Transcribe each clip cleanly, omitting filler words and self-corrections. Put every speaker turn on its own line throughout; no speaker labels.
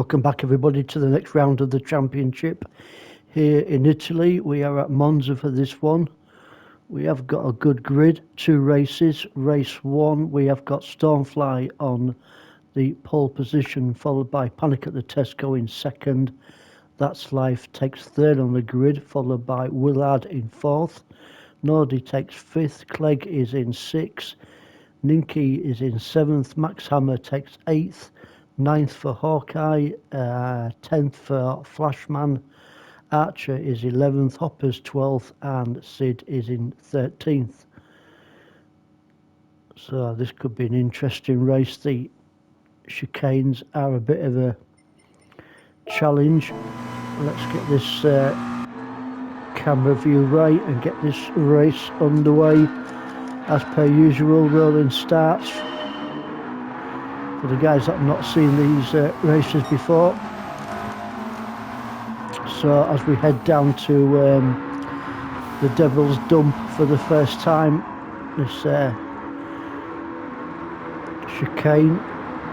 Welcome back everybody to the next round of the championship here in Italy. We are at Monza for this one. We have got a good grid, 2 races. Race 1 we have got Stormfly on the pole position, followed by Panic at the Tesco in second. That's Life takes third on the grid, followed by Willard in fourth. Nordy takes fifth, Clegg is in sixth, Ninky is in seventh, Max Hammer takes eighth, 9th for Hawkeye, 10th for Flashman, Archer is 11th, Hopper's 12th, and Sid is in 13th. So this could be an interesting race. The chicanes are a bit of a challenge. Let's get this camera view right and get this race underway. As per usual, rolling starts. For the guys that have not seen these races before. So as we head down to the Devil's Dump for the first time, this chicane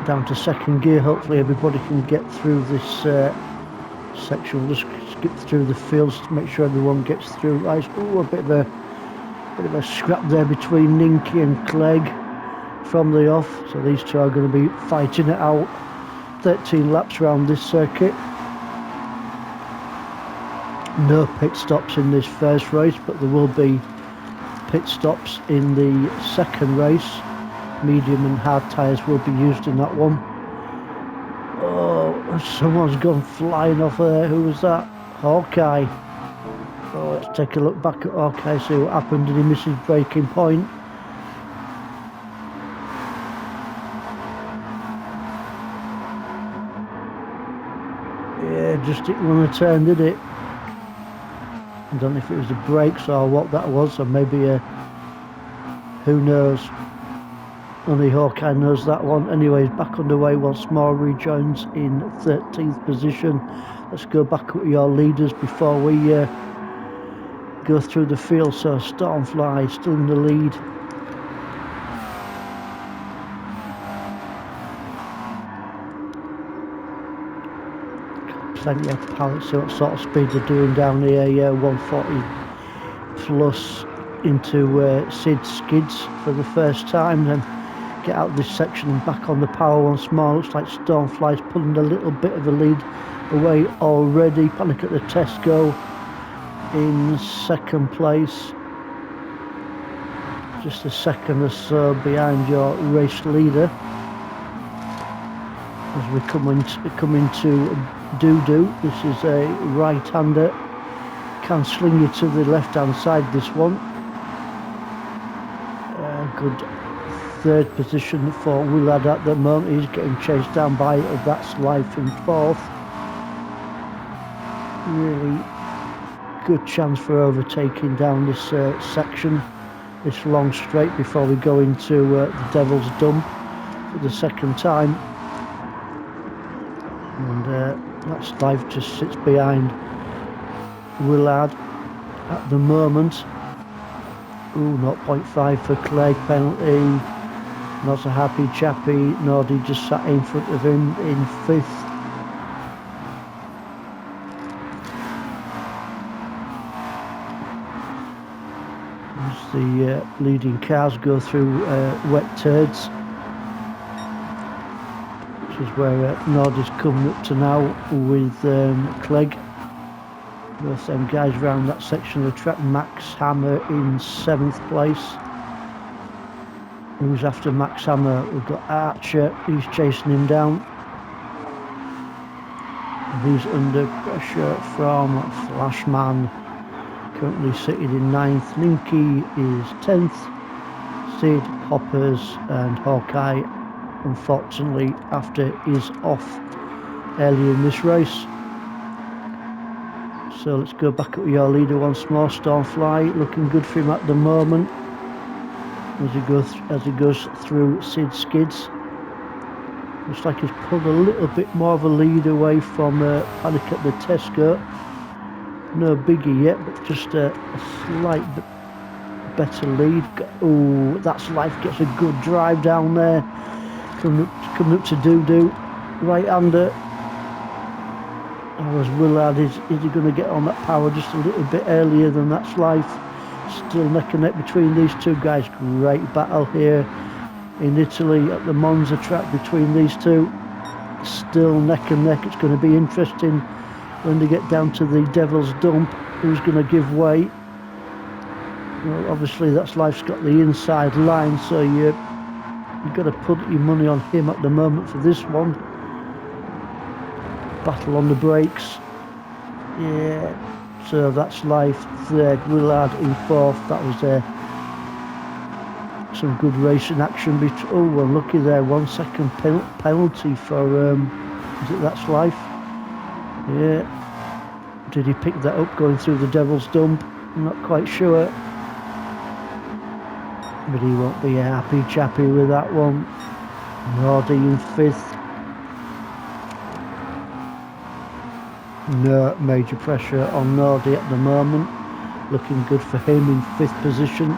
down to second gear. Hopefully everybody can get through this section. We'll just skip through the fields to make sure everyone gets through. Right, a bit of a scrap there between Ninky and Clegg from the off, so these two are going to be fighting it out. 13 laps around this circuit. No pit stops in this first race, but there will be pit stops in the second race. Medium and hard tyres will be used in that one. Oh, someone's gone flying off there. Who was that? Hawkeye. Oh, let's take a look back at Hawkeye, see what happened. Did he miss his braking point? Yeah, just it won a turn, did it? I don't know if it was the brakes or what that was, or maybe who knows. Only Hawkeye knows that one. Anyways, back underway once more. Rejoins in 13th position. Let's go back with your leaders before we go through the field. So Stormfly still in the lead. Plenty of power. So what sort of speed they're doing down here? 140 plus into Sid skids for the first time. Then get out of this section and back on the power once more. Looks like Stormfly's pulling a little bit of a lead away already. Panic at the Tesco in second place, just a second or so behind your race leader. As we come into Doo-Doo, this is a right-hander, can sling you to the left-hand side this one. Good third position for Willard at the moment. He's getting chased down by That's Life in fourth. Really good chance for overtaking down this section, this long straight before we go into the Devil's Dump for the second time. And That's Life just sits behind Willard at the moment. Ooh, 0.5 for Clegg penalty. Not a happy chappy. Nordy just sat in front of him in fifth. As the leading cars go through wet turds, which is where Nordy's coming up to now with Clegg. Both them guys around that section of the track. Max Hammer in 7th place. Who's after Max Hammer? We've got Archer, he's chasing him down. He's under pressure from Flashman, currently sitting in 9th. Ninky is 10th. Sid, Hoppers and Hawkeye, unfortunately, after is off early in this race. So let's go back up with your leader once more. Stormfly looking good for him at the moment as he goes through Sid skids. Looks like he's pulled a little bit more of a lead away from Panic at the Tesco. No biggie yet, but just a slight better lead. Oh, That's Life gets a good drive down there. Coming up to Doo-Doo. Right-hander. Or as Willard, is he going to get on that power just a little bit earlier than That's Life? Still neck and neck between these two guys. Great battle here in Italy at the Monza track between these two. Still neck and neck. It's going to be interesting when they get down to the Devil's Dump. Who's going to give way? Well, obviously That's Life's got the inside line, so you've got to put your money on him at the moment for this one. Battle on the brakes. Yeah, so That's Life third, Willard in fourth. That was some good racing action. Oh, unlucky there. 1 second penalty for is it That's Life? Yeah. Did he pick that up going through the Devil's Dump? I'm not quite sure. But he won't be a happy chappy with that one. Nordy in fifth. No major pressure on Nordy at the moment. Looking good for him in fifth position.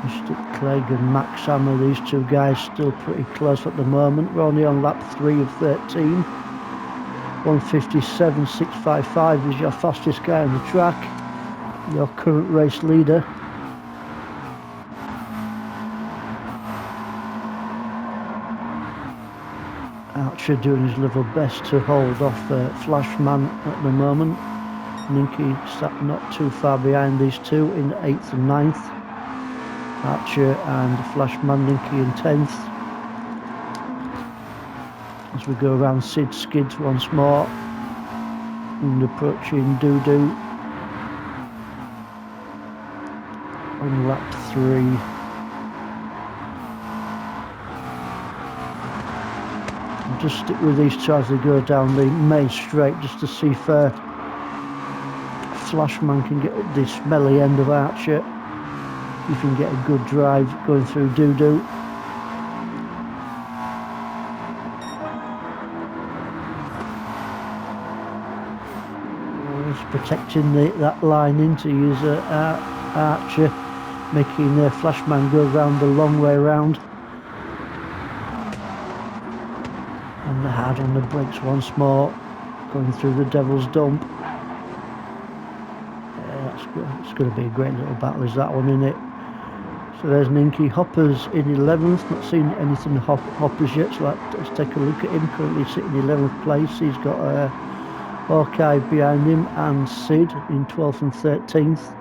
Mr. Clegg and Max Hammer, these two guys still pretty close at the moment. We're only on lap 3 of 13. 1:57.655 is your fastest guy on the track. Your current race leader. Archer doing his level best to hold off Flashman at the moment. Ninky sat not too far behind these two in 8th and 9th. Archer and Flashman, Ninky in 10th. As we go around Sid Skids once more. And approaching Doo-Doo on lap 3. Just stick with these two as they go down the main straight, just to see if Flashman can get up the smelly end of Archer. You can get a good drive going through Doo-Doo. He's protecting that line into use Archer, making Flashman go round the long way round. And hard on the brakes once more, going through the Devil's Dump. That's good. It's going to be a great little battle, is that one, isn't it? So there's Ninky. Hopper's in 11th, not seen anything Hopper's yet, so let's take a look at him. Currently sitting 11th place. He's got Hawkeye behind him and Sid in 12th and 13th.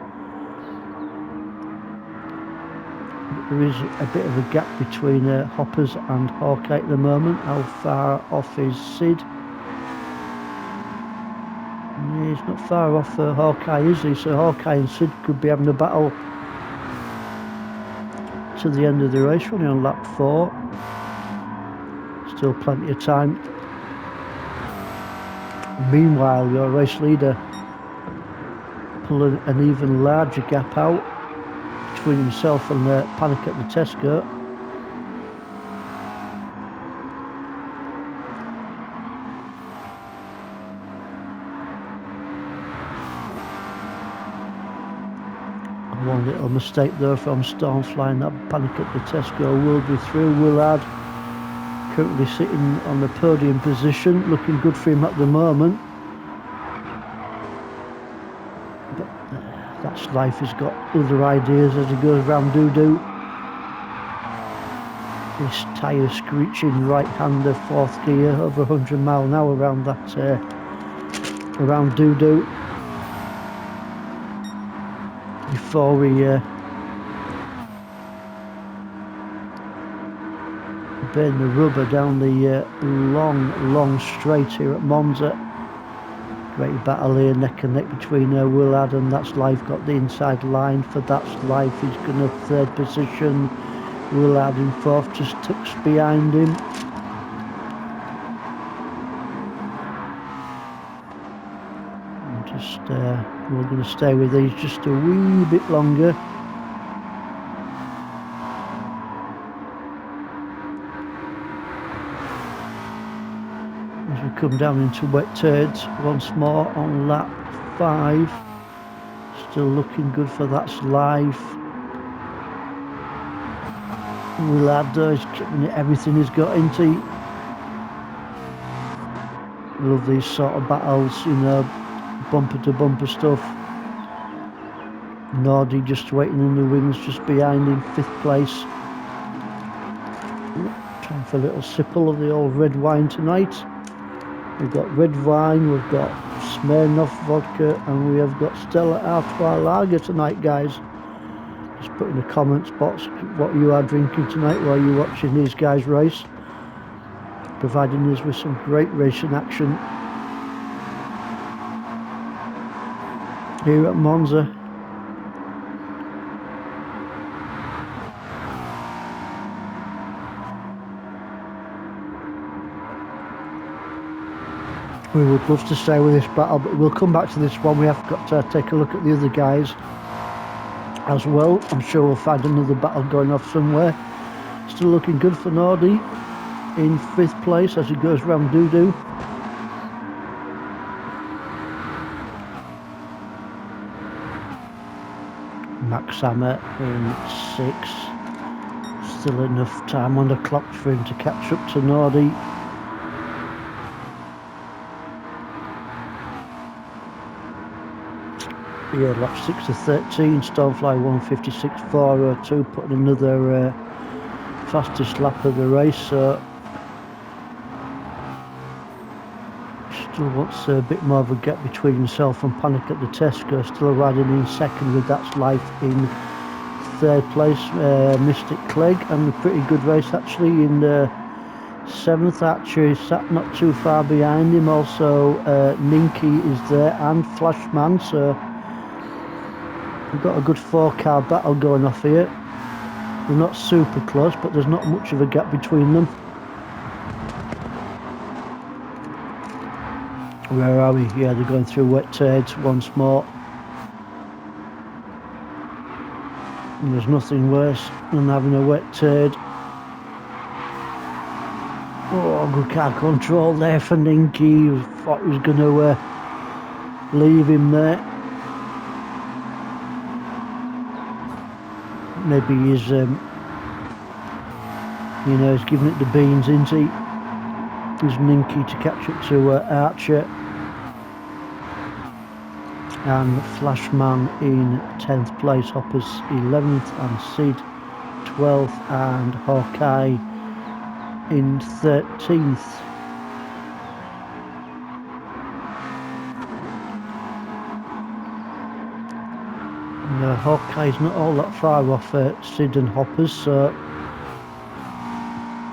There is a bit of a gap between Hoppers and Hawkeye at the moment. How far off is Sid? Yeah, he's not far off Hawkeye, is he? So Hawkeye and Sid could be having a battle to the end of the race. We're only on lap 4. Still plenty of time. Meanwhile, your race leader pulling an even larger gap out between himself and Panic at the Tesco. One little mistake there from Stormfly. That Panic at the Tesco will be through. Willard currently sitting on the podium position, looking good for him at the moment. But That's Life has got other ideas as he goes round Doo-Doo. This tyre screeching right-hander, 4th gear, over 100 mile an hour around that around Doo-Doo. Before we burn the rubber down the long straight here at Monza. Great battle here, neck and neck between Willard and That's Life. Got the inside line for That's Life. He's going to 3rd position. Willard in 4th, just tucks behind him. And just we're going to stay with these just a wee bit longer. As we come down into wet turds once more on lap 5. Still looking good for That's Life. Willard is giving it everything he's got into. Love these sort of battles, you know, bumper to bumper stuff. Nordy just waiting in the wings, just behind in 5th place. Time for a little sipple of the old red wine tonight. We've got red wine, we've got Smirnoff vodka, and we have got Stella Artois lager tonight, guys. Just put in the comments box what you are drinking tonight while you're watching these guys race, providing us with some great racing action here at Monza. We would love to stay with this battle, but we'll come back to this one. We have got to take a look at the other guys as well. I'm sure we'll find another battle going off somewhere. Still looking good for Nordy in 5th place as he goes round Doodoo. Max Hammer in 6th. Still enough time on the clock for him to catch up to Nordy. Yeah, lap 6 to 13, Stonefly 156.402, putting another fastest lap of the race, so still wants a bit more of a gap between himself and Panic at the Tesco. Still riding in 2nd with That's Life in 3rd place. Mystic Clegg, and a pretty good race actually in 7th. Archer sat not too far behind him. Also Ninky is there and Flashman, so we've got a good 4-car battle going off here. They're not super close, but there's not much of a gap between them. Where are we? Yeah, they're going through wet turds once more. And there's nothing worse than having a wet turd. Oh, good car control there for Ninky. Thought he was going to leave him there. Maybe he's, you know, he's giving it the beans, isn't he? He's Ninky to catch up to Archer. And Flashman in 10th place, Hoppers 11th, and Sid 12th, and Hawkeye in 13th. And Hawkeye's not all that far off Sid and Hoppers, so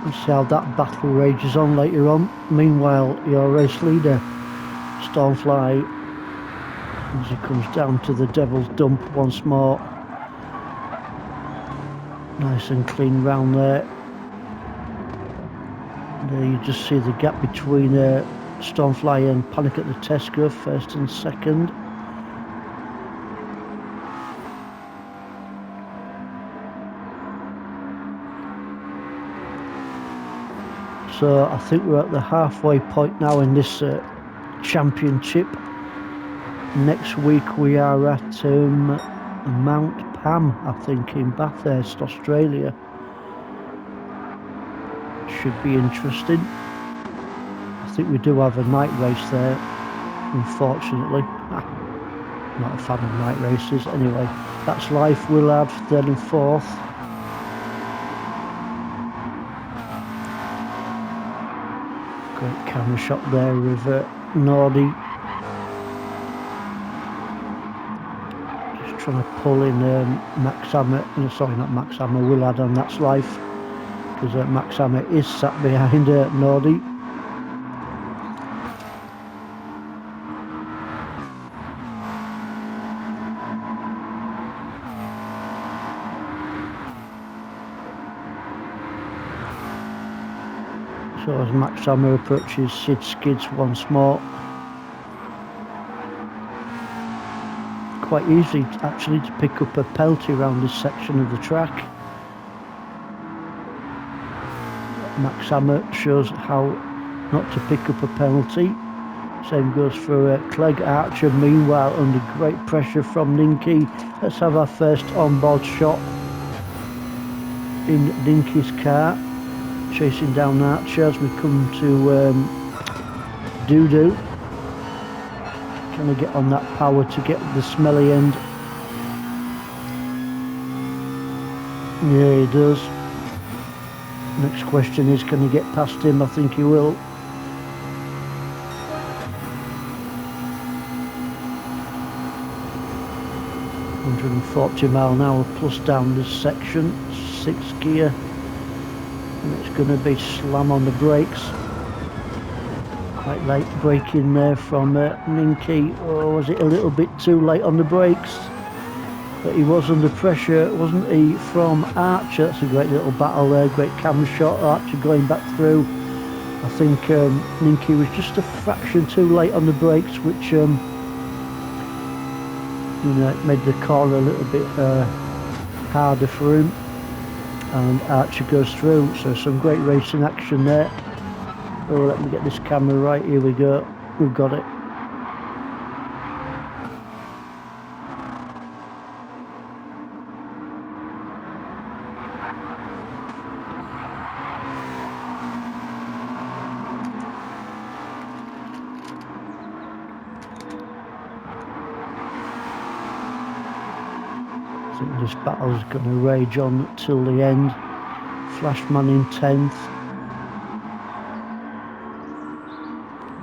we'll see how that battle rages on later on. Meanwhile, your race leader, Stormfly, as he comes down to the Devil's Dump once more. Nice and clean round there. There you just see the gap between Stormfly and Panic at the Tesco, 1st and 2nd. So I think we're at the halfway point now in this championship. Next week we are at Mount Pam, I think, in Bathurst, Australia. Should be interesting. I think we do have a night race there, unfortunately. Not a fan of night races. Anyway, That's Life, Willard, 3rd and 4th. Great camera shot there with Nordy. Just trying to pull in Max Hammer, sorry, not Max Hammer, Willard on That's Life, because Max Hammer is sat behind Nordy. So as Max Hammer approaches Sid Skids once more. Quite easy actually to pick up a penalty around this section of the track. Max Hammer shows how not to pick up a penalty. Same goes for Clegg. Archer meanwhile under great pressure from Ninky. Let's have our first onboard shot in Dinky's car, chasing down Archer as we come to Doo-Doo. Can he get on that power to get the smelly end? Yeah, he does. Next question is, can he get past him? I think he will. 140 mile an hour plus down this section, 6th gear, and it's going to be slam on the brakes. Quite late braking there from Ninky, or was it a little bit too late on the brakes? But he was under pressure, wasn't he, from Archer? That's a great little battle there, great camera shot, Archer going back through. I think Ninky was just a fraction too late on the brakes, which you know, it made the corner a little bit harder for him, and Archer goes through. So some great racing action there. Oh, let me get this camera right. Here we go. We've got it. I think this battle's going to rage on till the end. Flashman in 10th.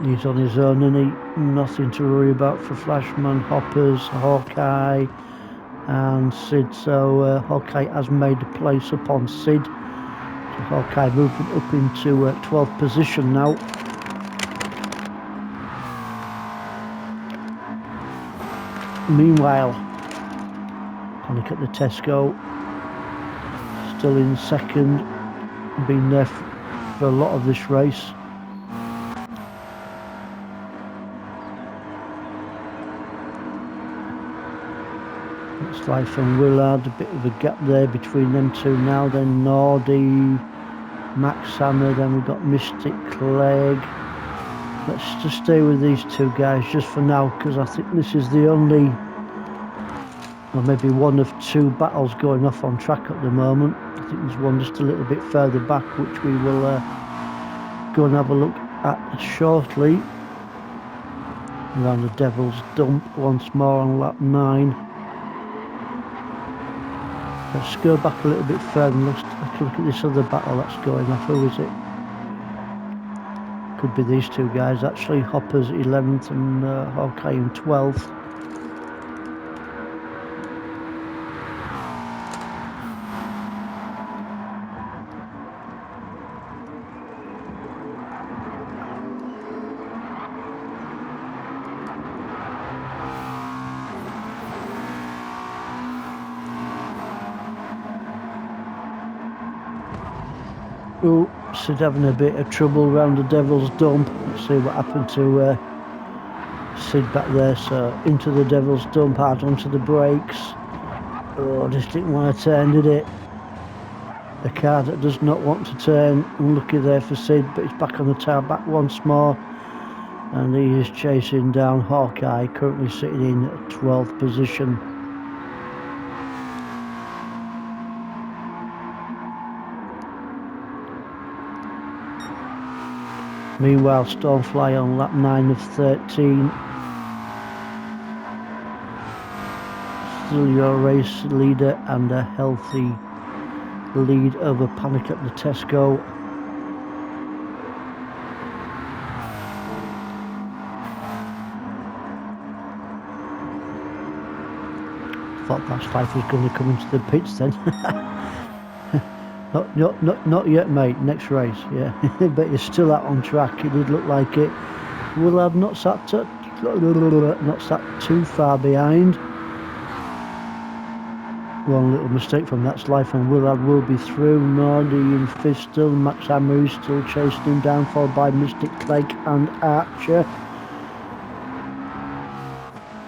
He's on his own, and he nothing to worry about for Flashman. Hoppers, Hawkeye, and Sid. So Hawkeye has made a place upon Sid. So Hawkeye moving up into 12th position now. Meanwhile, Panic at the Tesco still in second, been there for a lot of this race. It's Life and Willard, a bit of a gap there between them two now. Then Nordy, Max Hammer, then we've got Mystic Clegg. Let's just stay with these two guys just for now, because I think this is the only, or maybe one of two battles going off on track at the moment. I think there's one just a little bit further back, which we will go and have a look at shortly. Around the Devil's Dump once more on lap 9. Let's go back a little bit further and let's look at this other battle that's going off. Who is it? Could be these two guys actually. Hopper's 11th and Hawkeye in 12th. Oh, Sid having a bit of trouble around the Devil's Dump. Let's see what happened to Sid back there. So into the Devil's Dump, hard onto the brakes. Oh, just didn't want to turn, did it? A car that does not want to turn. Unlucky there for Sid, but he's back on the tail back once more. And he is chasing down Hawkeye, currently sitting in 12th position. Meanwhile, Stormfly on lap 9 of 13. Still your race leader and a healthy lead over Panic at the Tesco. Thought That's Life was going to come into the pits then. Not yet, mate. Next race, yeah. But you're still out on track. It did look like it. Willard not sat too far behind. One little mistake from That's Life, and Willard will be through. Nordy in 5th still. Max Hammer is still chasing him down, followed by Mystic Clegg and Archer.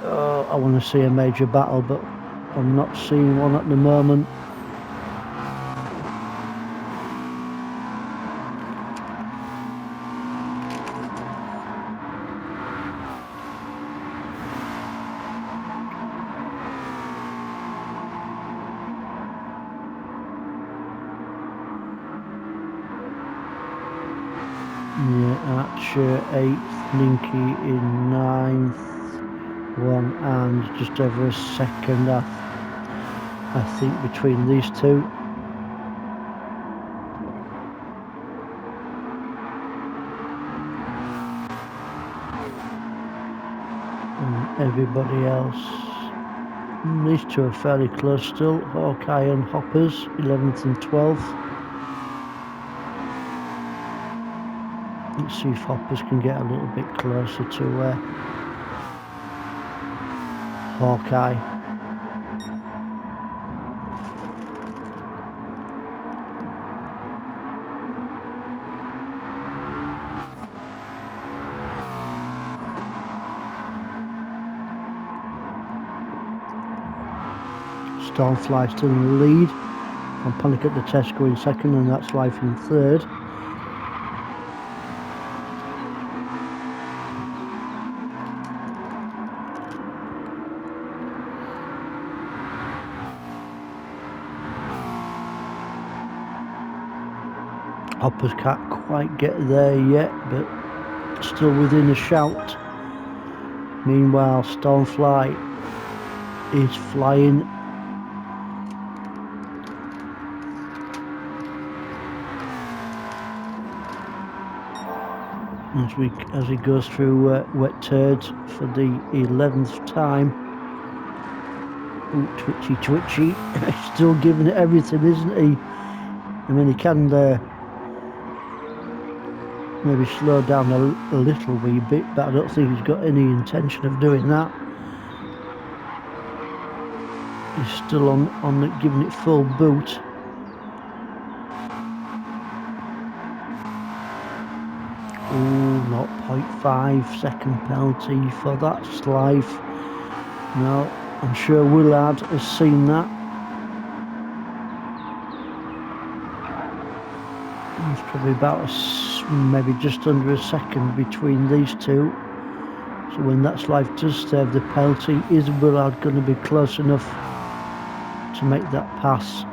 Oh, I want to see a major battle, but I'm not seeing one at the moment. Yeah, Archer 8th, Ninky in 9th, 1 and just over a second I think between these two. And everybody else. These two are fairly close still. Hawkeye and Hoppers, 11th and 12th. Let's see if Hoppers can get a little bit closer to Hawkeye. Stormfly still in the lead. And Panic at the Tesco in second, and that's Life in third. Hoppers can't quite get there yet, but still within a shout. Meanwhile, Stormfly is flying. As he goes through wet turds for the 11th time. Ooh, twitchy. He's still giving it everything, isn't he? I mean, he can maybe slow down a little wee bit, but I don't think he's got any intention of doing that. He's still on giving it full boot. Ooh, 0.5 second penalty for that Slife. No, I'm sure Willard has seen that. There's probably about maybe just under a second between these two. So when that Slife does serve the penalty, is Willard going to be close enough to make that pass?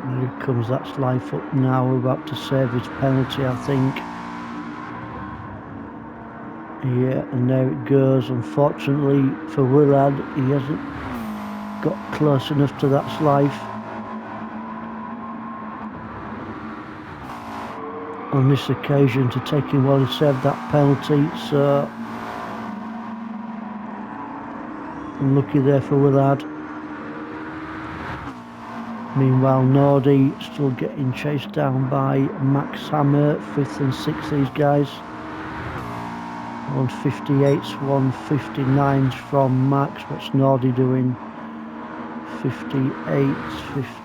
And here comes that Slife up now, about to serve his penalty, I think. Yeah, and there it goes. Unfortunately for Willard, he hasn't got close enough to that Slife on this occasion to take him while he served that penalty, so unlucky there for Willard. Meanwhile, Nordy still getting chased down by Max Hammer, 5th and 6th, these guys. 158s, 159s from Max. What's Nordy doing? 58s,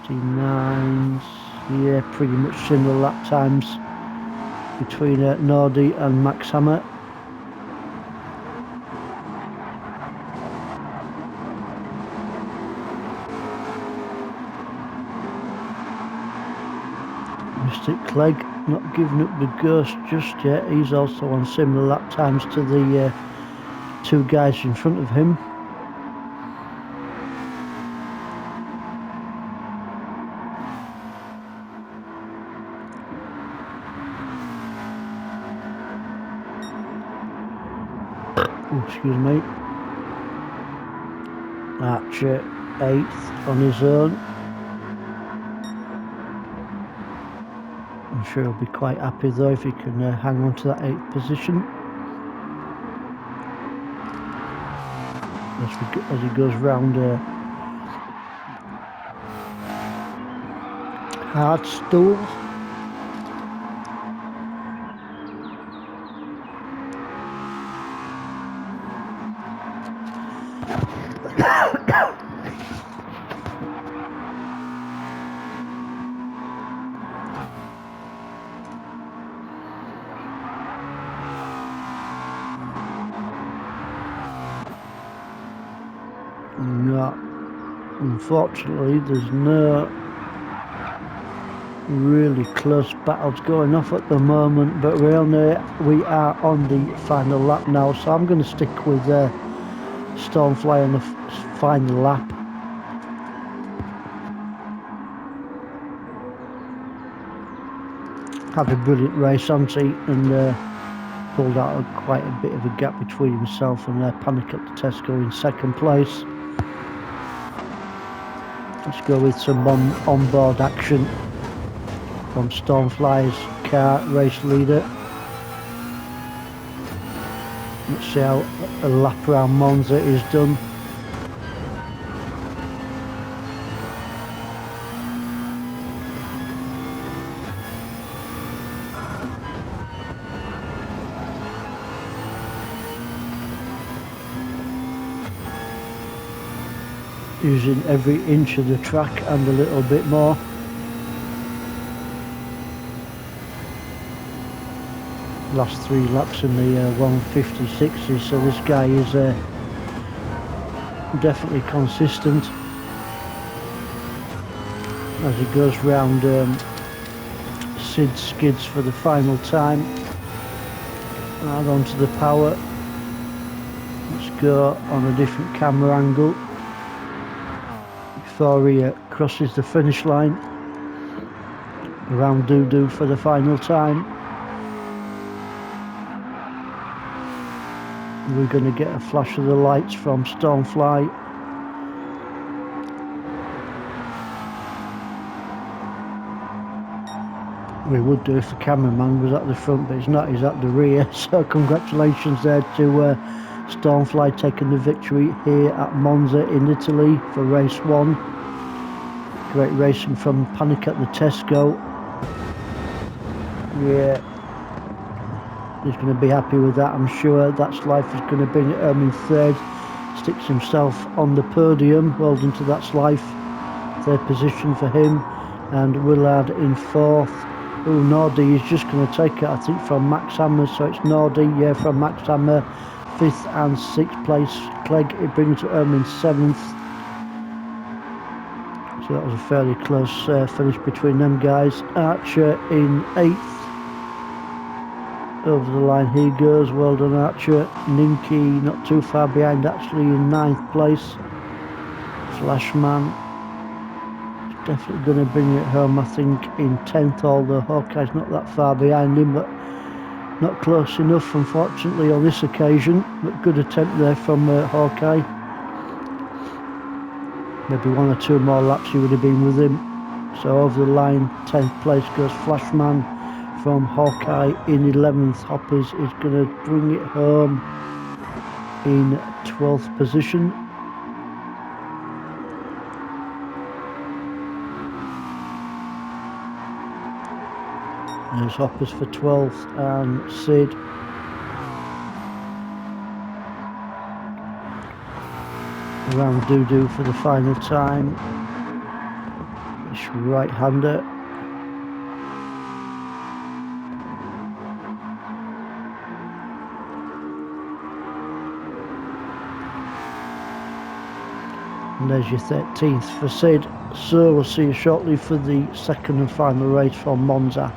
59s. Yeah, pretty much similar lap times between Nordy and Max Hammer. Mystic Clegg not giving up the ghost just yet. He's also on similar lap times to the two guys in front of him. Oh, excuse me. Archer 8th on his own. I'm sure he'll be quite happy though if he can hang on to that 8th position as he goes round hard stool. No, unfortunately there's no Really close battles going off at the moment, but we are on the final lap now, so I'm going to stick with Stormfly on the final lap. Had a brilliant race, hasn't he? And pulled out quite a bit of a gap between himself and Panic at the Tesco in second place. Let's go with some on-board action from Stormfly's car, race leader. Let's see how a lap around Monza is done. Using every inch of the track and a little bit more. Last 3 laps in the 156s, so this guy is definitely consistent as he goes round Sid's skids for the final time. Add onto the power. Let's go on a different camera angle before he crosses the finish line. Around doo-doo for the final time. We're going to get a flash of the lights from Stormfly. We would do if the cameraman was at the front, but he's not, he's at the rear. So congratulations there to Stormfly taking the victory here at Monza in Italy for race 1. Great racing from Panic at the Tesco. Yeah, he's going to be happy with that, I'm sure. That's Life is going to bring it home in 3rd. Sticks himself on the podium. Well done to That's Life. 3rd position for him. And Willard in 4th. Oh, Nordy is just going to take it, I think, from Max Hammer. So it's Nordy, yeah, from Max Hammer. 5th and 6th place. Clegg, it brings it home in 7th. So that was a fairly close finish between them guys. Archer in 8th. Over the line he goes, well done Archer. Ninky not too far behind, actually in 9th place. Flashman is definitely going to bring it home, I think, in 10th, although Hawkeye's not that far behind him, but not close enough unfortunately on this occasion. But good attempt there from Hawkeye. Maybe 1 or 2 more laps he would have been with him. So over the line, 10th place goes Flashman from Hawkeye in 11th. Hoppers is going to bring it home in 12th position. There's Hoppers for 12th and Sid. Around doo-doo for the final time. This right-hander. And there's your 13th for Sid. So we'll see you shortly for the 2nd and final race from Monza.